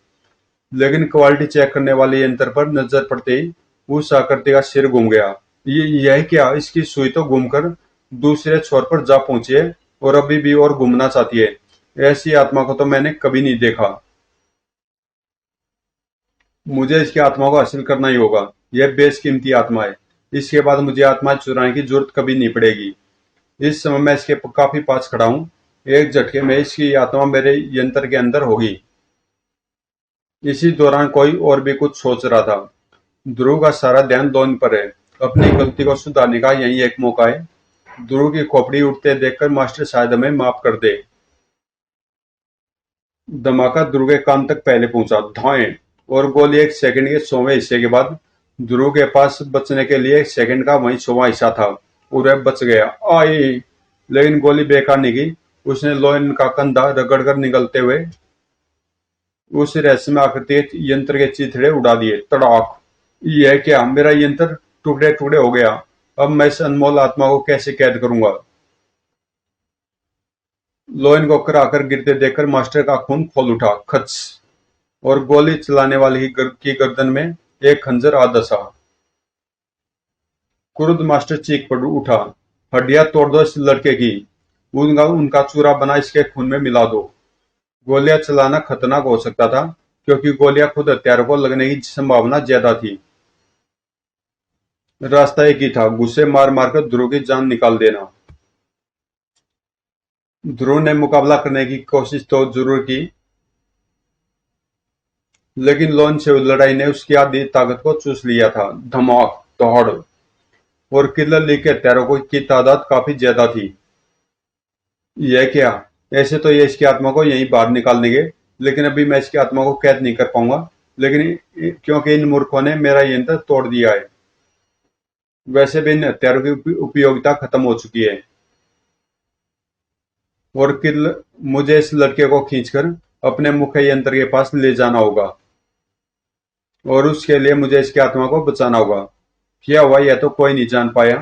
लेकिन क्वालिटी चेक करने वाले यंत्र पर नजर पड़ते ही उस आकृति का सिर घूम गया। यह क्या, इसकी सुई तो घूमकर दूसरे छोर पर जा पहुंची है और अभी भी और घूमना चाहती है। ऐसी आत्मा को तो मैंने कभी नहीं देखा। मुझे इसकी आत्मा को हासिल करना ही होगा। यह बेशकीमती आत्मा है, इसके बाद मुझे आत्मा चुराने की जरूरत कभी नहीं पड़ेगी। इस समय मैं इसके काफी पास खड़ा हूँ। एक झटके में इसकी आत्मा मेरे यंत्र के अंदर होगी। इसी दौरान कोई और भी कुछ सोच रहा था। ध्रुव का सारा ध्यान लोन पर है। अपनी गलती को सुधारने का यही एक मौका है। ध्रुव की खोपड़ी उठते देखकर मास्टर शायद हमें माफ कर दे। धमाका ध्रुव के कान तक पहले पहुंचा। धाएं। और गोली एक सेकंड के 100वें हिस्से के बाद। ध्रुव के पास बचने के लिए एक सेकंड का वही 100वां हिस्सा था और वह बच गया। आई। लेकिन गोली बेकार नहीं गई। उसने लोयन का कंधा रगड़कर निकलते हुए उस रहस्यमय आकृति के यंत्र के चिथड़े उड़ा दिए। तड़ाक। यह क्या, मेरा यंत्र टुकड़े टुकड़े हो गया। अब मैं इस अनमोल आत्मा को कैसे कैद करूंगा? लोयन को कराकर गिरते देखकर मास्टर का खून खोल उठा। खच। और गोली चलाने वाले की गर्दन में एक खंजर आ धंसा। क्रुद्ध मास्टर चीख पड़ उठा। हड्डियां तोड़ दो इस लड़के की। उनका उनका चूरा बना इसके खून में मिला दो। गोलियां चलाना खतरनाक हो सकता था, क्योंकि गोलियां खुद हत्यारों को लगने की संभावना ज्यादा थी। रास्ता एक ही था, गुस्से मार मारकर ध्रुव की जान निकाल देना। ध्रुव ने मुकाबला करने की कोशिश तो जरूर की, लेकिन लोन से लड़ाई ने उसकी आधी ताकत को चूस लिया था। धमाक। दौड़। और किलर ली के हत्यारों की तादाद काफी ज्यादा थी। यह क्या, ऐसे तो ये इसकी आत्मा को यहीं बाहर निकाल देंगे, लेकिन अभी मैं इसकी आत्मा को कैद नहीं कर पाऊंगा। लेकिन क्योंकि इन मूर्खों ने मेरा यंत्र तोड़ दिया है। वैसे भी इन हथियारों की उपयोगिता खत्म हो चुकी है। और किल मुझे इस लड़के को खींचकर अपने मुख्य यंत्र के पास ले जाना होगा, और उसके लिए मुझे इसकी आत्मा को बचाना होगा। क्या हुआ यह तो कोई नहीं जान पाया,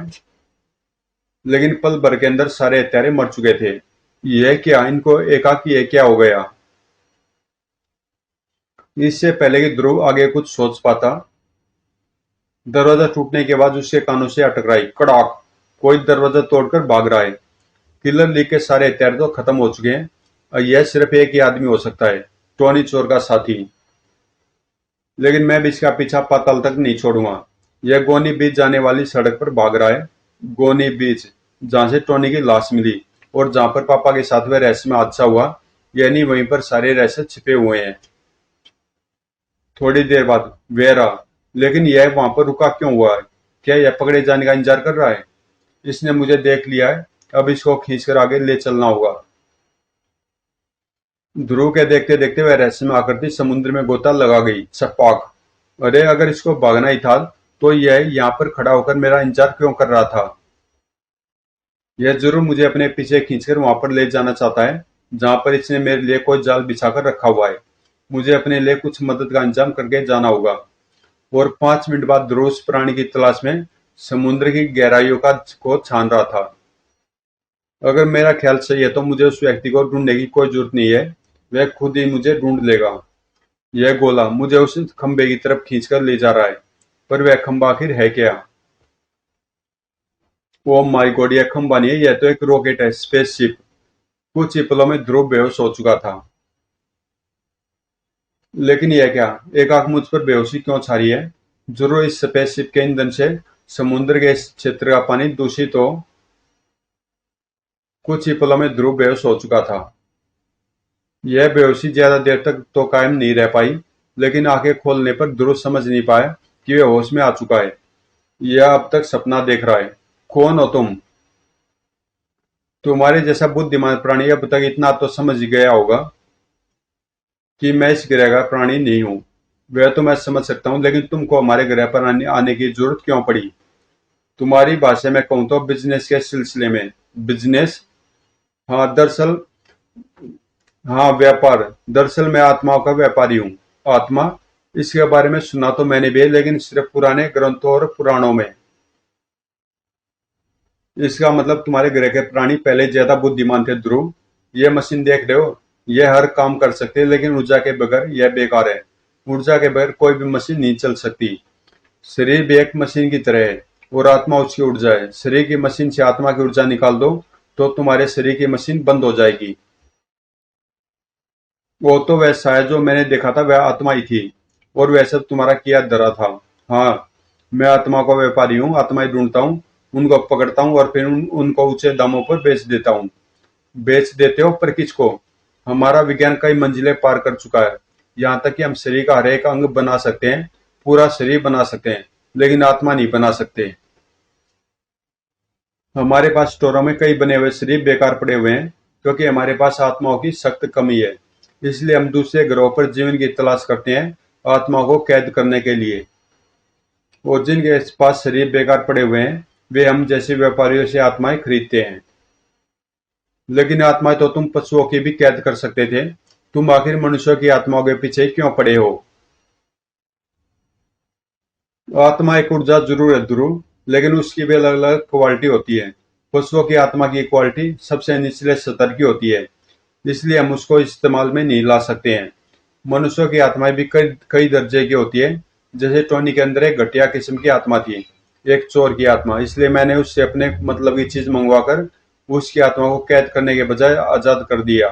लेकिन पल भर के अंदर सारे हत्यारे मर चुके थे। यह क्या, इनको एकाकी ये क्या हो गया? इससे पहले कि ध्रुव आगे कुछ सोच पाता, दरवाजा टूटने के बाद उसके कानों से अटकराई। कड़ाक। कोई दरवाजा तोड़कर भाग रहा है। किलर ली के सारे हथियार तो खत्म हो चुके हैं, और यह सिर्फ एक ही आदमी हो सकता है, टोनी चोर का साथी। लेकिन मैं भी इसका पीछा पाताल तक नहीं छोड़ूंगा। यह गोनी बीच जाने वाली सड़क पर भाग रहा है। गोनी बीच, जहां से टोनी की लाश मिली और जहां पर पापा के साथ वह रहस्यमय हादसा हुआ, यानी वहीं पर सारे रहस्य छिपे हुए हैं। थोड़ी देर बाद वेरा। लेकिन यह वहां पर रुका क्यों हुआ है? क्या यह पकड़े जाने का इंतजार कर रहा है? इसने मुझे देख लिया है, अब इसको खींचकर आगे ले चलना होगा। ध्रुव के देखते देखते वह रहस्यमय आकृति समुद्र में गोता लगा गई। छपाक। अरे, अगर इसको भागना ही था तो यह यहाँ पर खड़ा होकर मेरा इंतजार क्यों कर रहा था? यह जरूर मुझे अपने पीछे खींचकर वहां पर ले जाना चाहता है जहां पर इसने मेरे लिए कोई जाल बिछाकर रखा हुआ है। मुझे अपने लिए कुछ मदद का इंतजाम करके जाना होगा। और 5 मिनट बाद ध्रुव उस प्राणी की तलाश में समुद्र की गहराइयों का को छान रहा था। अगर मेरा ख्याल सही है तो मुझे उस व्यक्ति को ढूंढने की कोई जरूरत नहीं है, वह खुद ही मुझे ढूंढ लेगा। यह गोला मुझे उस खंबे की तरफ खींचकर ले जा रहा है, पर वह खंबा आखिर है क्या? ओ माय गॉड, यह खंबा नहीं है, यह तो एक रॉकेट है, स्पेसशिप। कुछ ही पलों में ध्रुव बेहोश हो चुका था। लेकिन यह क्या? एक आंख मुझ पर बेहोशी क्यों छा रही है? जरूर इस स्पेसशिप के ईंधन से समुद्र के इस क्षेत्र का पानी दूषित हो। कुछ ही पलों में ध्रुव बेहोश हो चुका था। यह बेहोशी ज्यादा देर तक तो कायम नहीं रह पाई, लेकिन आंखें खोलने पर ध्रुव समझ नहीं पाया कि वह होश में आ चुका है। यह अब तक सपना देख रहा है। कौन हो तुम? तुम्हारे जैसा बुद्धिमान प्राणी अब तक इतना तो समझ गया होगा कि मैं इस ग्रह का प्राणी नहीं हूँ। वह तो मैं समझ सकता हूँ, लेकिन तुमको हमारे ग्रह पर आने की जरूरत क्यों पड़ी? तुम्हारी भाषा में कहूँ तो बिजनेस के सिलसिले में। बिजनेस? हाँ, दरअसल हाँ, व्यापार। दरअसल मैं आत्माओं का व्यापारी हूँ। आत्मा? इसके बारे में सुना तो मैंने भी है, लेकिन सिर्फ पुराने ग्रंथों और पुराणों में। इसका मतलब तुम्हारे ग्रह के प्राणी पहले ज्यादा बुद्धिमान थे ध्रुव। ये मशीन देख रहे हो, यह हर काम कर सकते हैं, लेकिन ऊर्जा के बगैर यह बेकार है। ऊर्जा के बगैर कोई भी मशीन नहीं चल सकती। शरीर भी एक मशीन की तरह है, और आत्मा उसकी ऊर्जा है। शरीर की मशीन से आत्मा की ऊर्जा निकाल दो तो तुम्हारे शरीर की मशीन बंद हो जाएगी। वो तो वैसा है जो मैंने देखा था, वह आत्मा ही थी, और वह सब तुम्हारा किया धरा था। हाँ, मैं आत्मा का व्यापारी हूँ, आत्माएं ढूंढता हूँ, उनको पकड़ता हूँ और फिर उनको ऊंचे दामों पर बेच देता हूँ। बेच देते हो, पर किसको? हमारा विज्ञान कई मंजिलें पार कर चुका है। यहाँ तक कि हम शरीर का हर एक अंग बना सकते हैं, पूरा शरीर बना सकते हैं, लेकिन आत्मा नहीं बना सकते। हमारे पास स्टोरों में कई बने हुए शरीर बेकार पड़े हुए हैं, क्योंकि हमारे पास आत्माओं की सख्त कमी है। इसलिए हम दूसरे ग्रहों पर जीवन की तलाश करते हैं, आत्माओं को कैद करने के लिए। और जिनके पास शरीर बेकार पड़े हुए हैं, वे हम जैसे व्यापारियों से आत्माएं खरीदते हैं। लेकिन आत्माएं तो तुम पशुओं की भी कैद कर सकते थे। तुम आखिर मनुष्यों की आत्माओं के पीछे क्यों पड़े हो? आत्मा एक ऊर्जा जरूर है ध्रुव, लेकिन उसकी भी अलग अलग क्वालिटी होती है। पशुओं की आत्मा की क्वालिटी सबसे निचले स्तर की होती है, इसलिए हम उसको इस्तेमाल में नहीं ला सकते हैं। मनुष्यों की आत्माएं भी कई कई दर्जे की होती है। जैसे टोनी के अंदर एक घटिया किस्म की आत्मा थी, एक चोर की आत्मा। इसलिए मैंने उससे अपने मतलब की चीज मंगवाकर उसकी आत्मा को कैद करने के बजाय आजाद कर दिया।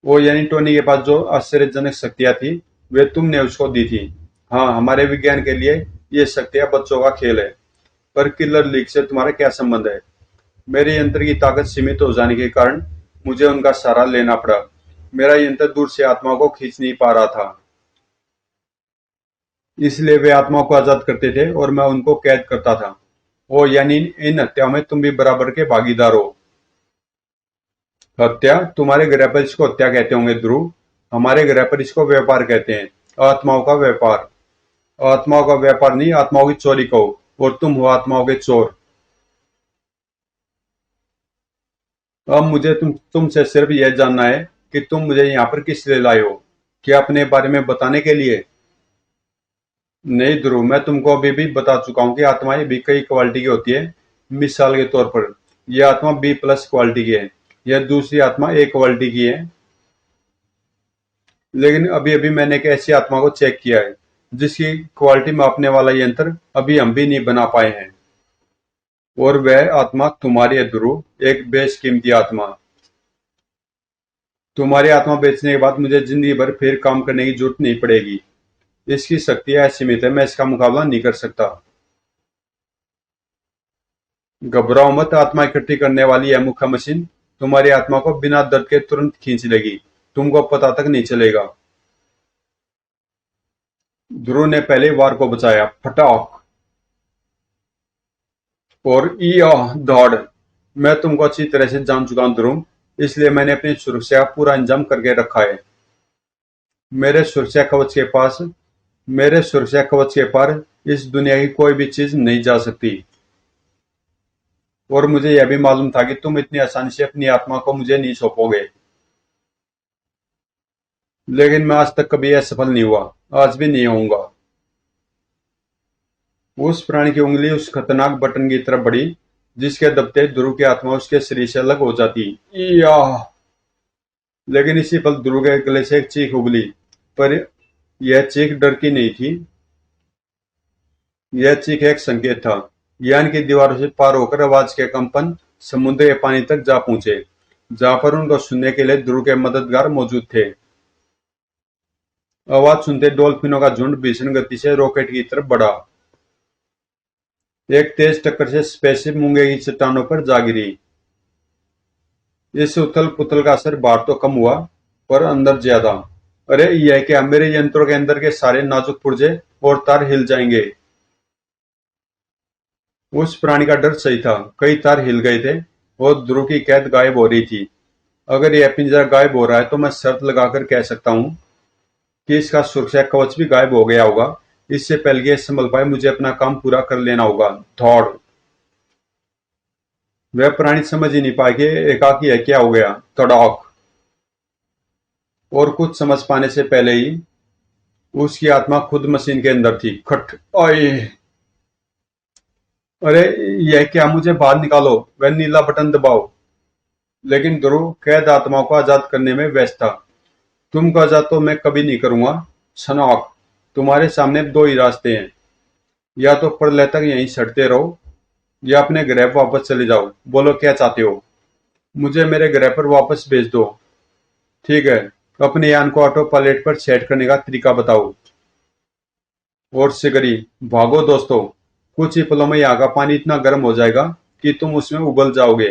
वो यानी टोनी के पास जो आश्चर्यजनक शक्तियां थी, वे तुमने उसको दी थी। हाँ, हमारे विज्ञान के लिए ये शक्तियां बच्चों का खेल है। पर किलर लीग से तुम्हारा क्या संबंध है? मेरे यंत्र की ताकत सीमित हो जाने के कारण मुझे उनका सहारा लेना पड़ा। मेरा यंत्र दूर से आत्मा को खींच नहीं पा रहा था, इसलिए वे आत्मा को आजाद करते थे और मैं उनको कैद करता था। ओ यानी इन हत्याओं में तुम भी बराबर के भागीदार हो। हत्या? तुम्हारे ग्रह पर इसको हत्या कहते होंगे ध्रुव। हमारे ग्रह पर इसको व्यापार कहते हैं। आत्माओं का व्यापार। आत्माओं का व्यापार नहीं, आत्माओं की चोरी कहो, और तुम हो आत्माओं के चोर। अब मुझे तुमसे सिर्फ यह जानना है कि तुम मुझे यहाँ पर किस लिए लाए हो? क्या अपने बारे में बताने के लिए? नहीं ध्रुव, मैं तुमको अभी भी बता चुका हूँ कि आत्माएं भी कई क्वालिटी की होती है। मिसाल के तौर पर यह आत्मा B+ क्वालिटी की है, यह दूसरी आत्मा A क्वालिटी की है। लेकिन अभी अभी मैंने एक ऐसी आत्मा को चेक किया है जिसकी क्वालिटी मापने वाला यंत्र अभी हम भी नहीं बना पाए हैं। और वह आत्मा तुम्हारी है ध्रुव, एक बेशकीमती आत्मा। तुम्हारी आत्मा बेचने के बाद मुझे जिंदगी भर फिर काम करने की जरूरत नहीं पड़ेगी। इसकी शक्तियां असीमित है, मैं इसका मुकाबला नहीं कर सकता। घबराओ मत, आत्मा इकट्ठी करने वाली यह मुख्य मशीन तुम्हारी आत्मा को बिना दर्द के तुरंत खींच लेगी, तुमको पता तक नहीं चलेगा। ध्रुव ने पहले वार को बचाया। फटाक। और या दौड़। मैं तुमको अच्छी तरह से जान चुका हूं ध्रुव, इसलिए मैंने अपनी सुरक्षा का पूरा इंतजाम करके रखा है। मेरे सुरक्षा कवच के पास मेरे सुरक्षा कवच के पार इस दुनिया की कोई भी चीज नहीं जा सकती। और मुझे यह भी मालूम था कि तुम इतनी आसानी से अपनी आत्मा को मुझे नहीं सौंपोगे। लेकिन मैं आज तक कभी असफल नहीं हुआ, आज भी नहीं होऊंगा। उस प्राणी की उंगली उस खतरनाक बटन की तरफ बढ़ी, जिसके दबते ध्रुव की आत्मा उसके शरीर से अलग हो जाती। या लेकिन इसी पल ध्रुव के गले से एक चीख उगली, पर यह चीख डर की नहीं थी। यह चीख एक संकेत था। ज्ञान की दीवारों से पार होकर आवाज के कंपन समुद्र के पानी तक जा पहुंचे, जहां पर उनको सुनने के लिए ध्रुव के मददगार मौजूद थे। आवाज सुनते डॉल्फिनों का झुंड भीषण गति से रॉकेट की तरफ बढ़ा। एक तेज टक्कर से स्पेसशिप मूंगे की चट्टानों पर जा गिरी। इस उथल पुथल का असर बाहर तो कम हुआ, पर अंदर ज्यादा। अरे यह क्या, मेरे यंत्रों के अंदर के सारे नाजुक पुर्जे और तार हिल जाएंगे। उस प्राणी का डर सही था, कई तार हिल गए थे और ध्रुव की कैद गायब हो रही थी। अगर यह पिंजरा गायब हो रहा है तो मैं शर्त लगाकर कह सकता हूं कि इसका सुरक्षा कवच भी गायब हो गया होगा। इससे पहले कि ये संभल पाए, मुझे अपना काम पूरा कर लेना होगा। दौड़। वह प्राणी समझ ही नहीं पाए कि एकाकी है क्या हो गया। तड़ाक। और कुछ समझ पाने से पहले ही उसकी आत्मा खुद मशीन के अंदर थी। खट। आए। अरे यह क्या, मुझे बाहर निकालो, वह नीला बटन दबाओ। लेकिन ध्रुव कैद आत्माओं को आजाद करने में व्यस्त था। तुमको आजाद तो मैं कभी नहीं करूंगा। सनॉक। तुम्हारे सामने दो ही रास्ते हैं, या तो प्रलय तक यहीं सड़ते रहो, या अपने ग्रह पर वापस चले जाओ। बोलो क्या चाहते हो। मुझे मेरे ग्रह पर वापस भेज दो। ठीक है, अपने यान को ऑटो पायलट पर सेट करने का तरीका बताओ। और सिगरी, भागो दोस्तों। कुछ ही पलों में यहाँ का पानी इतना गर्म हो जाएगा कि तुम उसमें उबल जाओगे।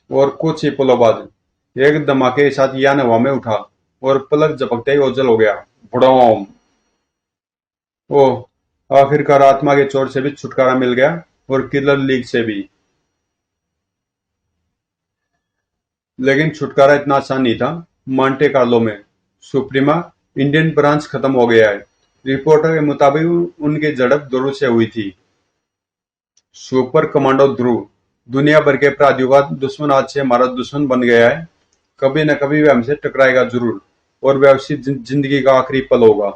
और कुछ ही पलों बाद एक धमाके के साथ यान हवा में उठा और पलक झपकते ही ओझल हो गया। भड़ोम। ओह, आखिरकार आत्मा के चोट से भी छुटकारा मिल गया, और किलर लीग से भी। लेकिन छुटकारा इतना आसान नहीं था। मांटे कार्लो में सुप्रीमा इंडियन ब्रांच खत्म हो गया है। रिपोर्टर के मुताबिक उनकी झड़प ध्रुव से हुई थी। सुपर कमांडो ध्रुव, दुनिया भर के अपराधियों का दुश्मन आज से हमारा दुश्मन बन गया है। कभी न कभी वह हमसे टकराएगा जरूर, और वह उसकी जिंदगी का आखिरी पल होगा।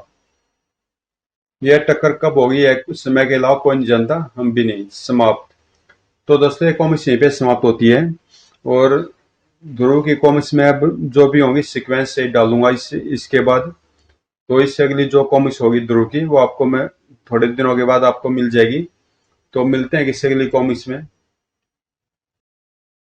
यह टक्कर कब होगी यह कुछ समय के अलावा कोई नहीं जानता, हम भी नहीं। समाप्त। तो दोस्तों ये कॉमिक्स यहीं पे समाप्त होती है। और ध्रुव की कॉमिक्स में अब जो भी होंगी सीक्वेंस से ही डालूंगा इसके बाद। तो इससे अगली जो कॉमिक्स होगी ध्रुव की, वो आपको मैं थोड़े दिनों के बाद आपको मिल जाएगी। तो मिलते हैं किसी अगली कॉमिक्स में।